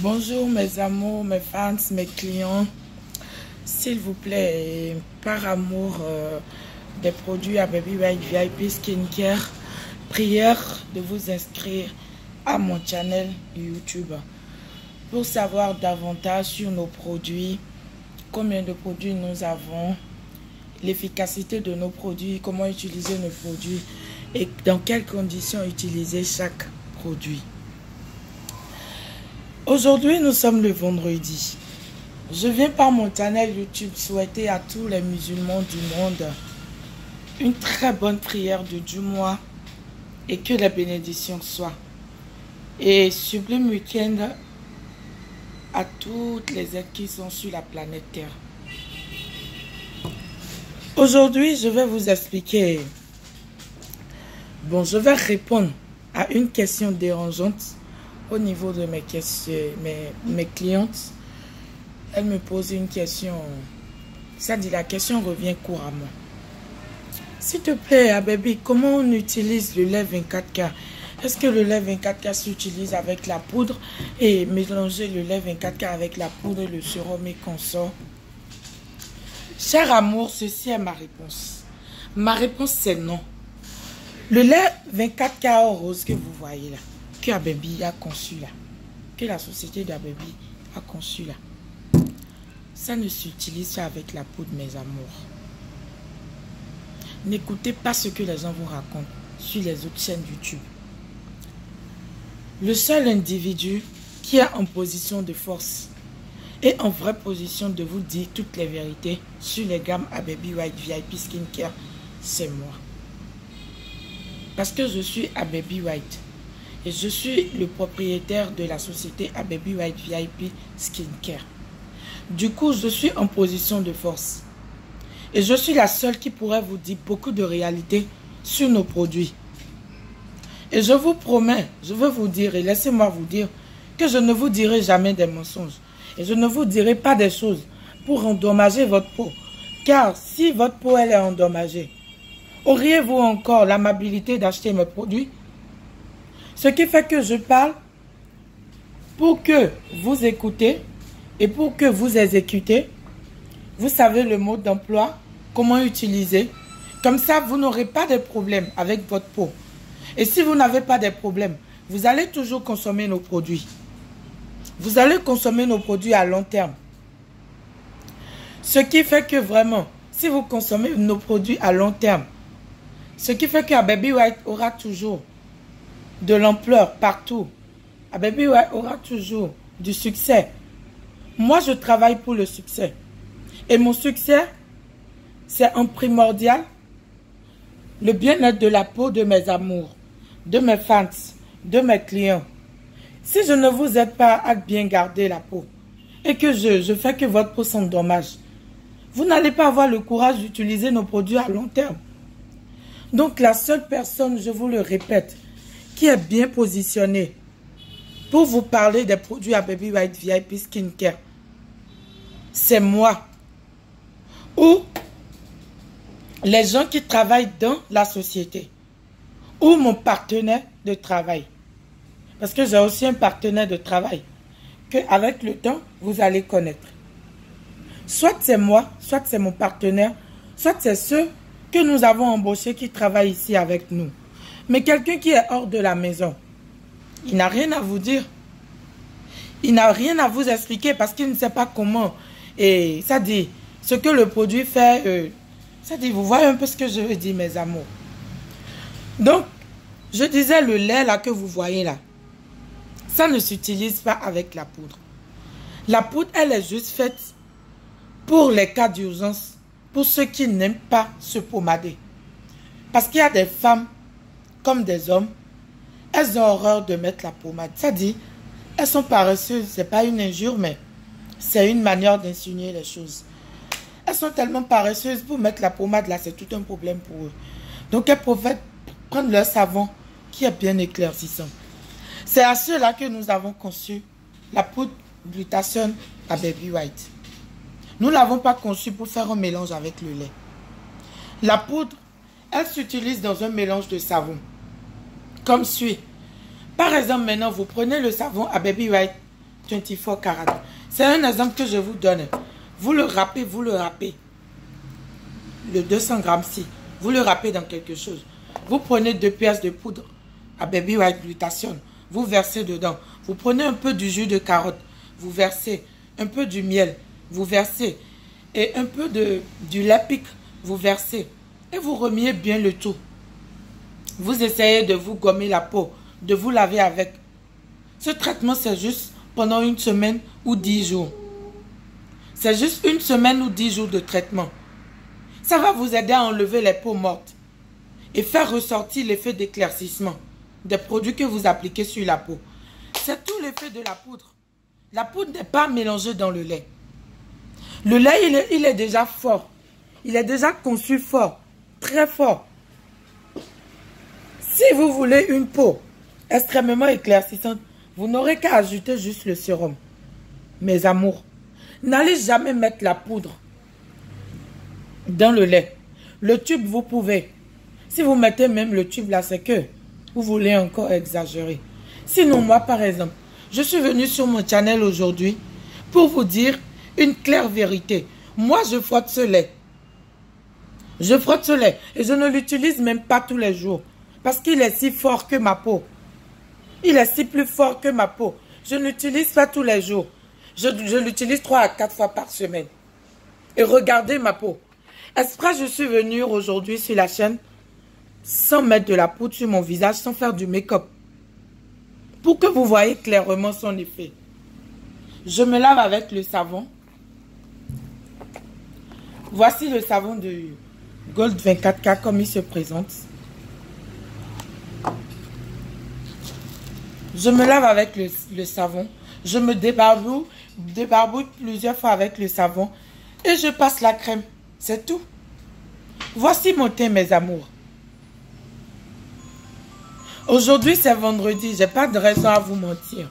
Bonjour mes amours, mes fans, mes clients. S'il vous plaît, par amour des produits à Baby White VIP Skincare, prière de vous inscrire à mon channel YouTube pour savoir davantage sur nos produits, combien de produits nous avons, l'efficacité de nos produits, comment utiliser nos produits et dans quelles conditions utiliser chaque produit. Aujourd'hui, nous sommes le vendredi. Je viens par mon channel YouTube souhaiter à tous les musulmans du monde une très bonne prière du mois et que les bénédictions soient. Et sublime week-end à toutes les êtres qui sont sur la planète Terre. Aujourd'hui, je vais vous expliquer. Je vais répondre à une question dérangeante au niveau de mes clientes. Elle me pose une question. Ça dit, la question revient couramment. S'il te plaît, baby, comment on utilise le lait 24K? Est-ce que le lait 24K s'utilise avec la poudre et mélanger le lait 24K avec la poudre et le sérum et consort? Cher amour, ceci est ma réponse. Ma réponse, c'est non. Le lait 24K rose que vous voyez là, que Ababy a conçu là, que la société d'Ababy a conçu là, ça ne s'utilise pas avec la poudre, mes amours. N'écoutez pas ce que les gens vous racontent sur les autres chaînes YouTube. Le seul individu qui est en position de force et en vraie position de vous dire toutes les vérités sur les gammes Baby White VIP Skincare, c'est moi. Parce que je suis Baby White. Et je suis le propriétaire de la société Baby White VIP Skincare. Du coup, je suis en position de force. Et je suis la seule qui pourrait vous dire beaucoup de réalité sur nos produits. Et je vous promets, je veux vous dire, et laissez-moi vous dire, que je ne vous dirai jamais des mensonges. Et je ne vous dirai pas des choses pour endommager votre peau. Car si votre peau elle est endommagée, auriez-vous encore l'amabilité d'acheter mes produits? Ce qui fait que je parle pour que vous écoutez et pour que vous exécutez. Vous savez le mode d'emploi, comment utiliser. Comme ça, vous n'aurez pas de problème avec votre peau. Et si vous n'avez pas de problème, vous allez toujours consommer nos produits. Vous allez consommer nos produits à long terme. Ce qui fait que vraiment, si vous consommez nos produits à long terme, ce qui fait que Baby White aura toujours de l'ampleur partout. Baby White aura toujours du succès. Moi, je travaille pour le succès. Et mon succès, c'est en primordial le bien-être de la peau de mes amours, de mes fans, de mes clients. Si je ne vous aide pas à bien garder la peau et que je fais que votre peau s'endommage, vous n'allez pas avoir le courage d'utiliser nos produits à long terme. Donc, la seule personne, je vous le répète, qui est bien positionnée pour vous parler des produits à Baby White VIP Skincare, c'est moi. Ou les gens qui travaillent dans la société. Ou mon partenaire de travail. Parce que j'ai aussi un partenaire de travail que avec le temps, vous allez connaître. Soit c'est moi, soit c'est mon partenaire, soit c'est ceux que nous avons embauchés qui travaillent ici avec nous. Mais quelqu'un qui est hors de la maison, il n'a rien à vous dire. Il n'a rien à vous expliquer parce qu'il ne sait pas comment. Et ça dit, ce que le produit fait, ça dit, vous voyez un peu ce que je veux dire, mes amours. Donc, je disais le lait là que vous voyez là, ça ne s'utilise pas avec la poudre. La poudre, elle est juste faite pour les cas d'urgence, pour ceux qui n'aiment pas se pommader. Parce qu'il y a des femmes comme des hommes, elles ont horreur de mettre la pommade. Ça dit, elles sont paresseuses. C'est pas une injure, mais c'est une manière d'insinuer les choses. Elles sont tellement paresseuses pour mettre la pommade là, c'est tout un problème pour eux. Donc elles préfèrent prendre leur savon qui est bien éclaircissant. C'est à ceux-là que nous avons conçu la poudre glutathione à Baby White. Nous ne l'avons pas conçue pour faire un mélange avec le lait. La poudre, elle s'utilise dans un mélange de savon. Comme suit. Par exemple, maintenant, vous prenez le savon à Baby White 24 carats. C'est un exemple que je vous donne. Vous le râpez, le 200 grammes-ci, vous le râpez dans quelque chose. Vous prenez 2 pièces de poudre à Baby White Glutathione, vous versez dedans. Vous prenez un peu du jus de carotte, vous versez un peu du miel, vous versez et un peu du lait pic, vous versez et vous remuez bien le tout. Vous essayez de vous gommer la peau, de vous laver avec. Ce traitement, c'est juste pendant 1 semaine ou 10 jours. C'est juste 1 semaine ou 10 jours de traitement. Ça va vous aider à enlever les peaux mortes et faire ressortir l'effet d'éclaircissement des produits que vous appliquez sur la peau. C'est tout l'effet de la poudre. La poudre n'est pas mélangée dans le lait. Le lait, il est déjà fort. Il est déjà conçu fort, très fort. Si vous voulez une peau extrêmement éclaircissante, vous n'aurez qu'à ajouter juste le sérum. Mes amours, n'allez jamais mettre la poudre dans le lait. Le tube, vous pouvez. Si vous mettez même le tube là, c'est que vous voulez encore exagérer. Sinon, moi, par exemple, je suis venue sur mon channel aujourd'hui pour vous dire une claire vérité. Moi, je frotte ce lait. Je frotte ce lait et je ne l'utilise même pas tous les jours parce qu'il est si fort que ma peau. Il est si plus fort que ma peau. Je ne l'utilise pas tous les jours. Je l'utilise 3 à 4 fois par semaine. Et regardez ma peau. Exprès, je suis venue aujourd'hui sur la chaîne sans mettre de la poudre sur mon visage, sans faire du make-up. Pour que vous voyez clairement son effet. Je me lave avec le savon. Voici le savon de Gold 24K comme il se présente. Je me lave avec le savon. Je me débarbouille plusieurs fois avec le savon. Et je passe la crème. C'est tout. Voici mon teint, mes amours. Aujourd'hui, c'est vendredi. J'ai pas de raison à vous mentir.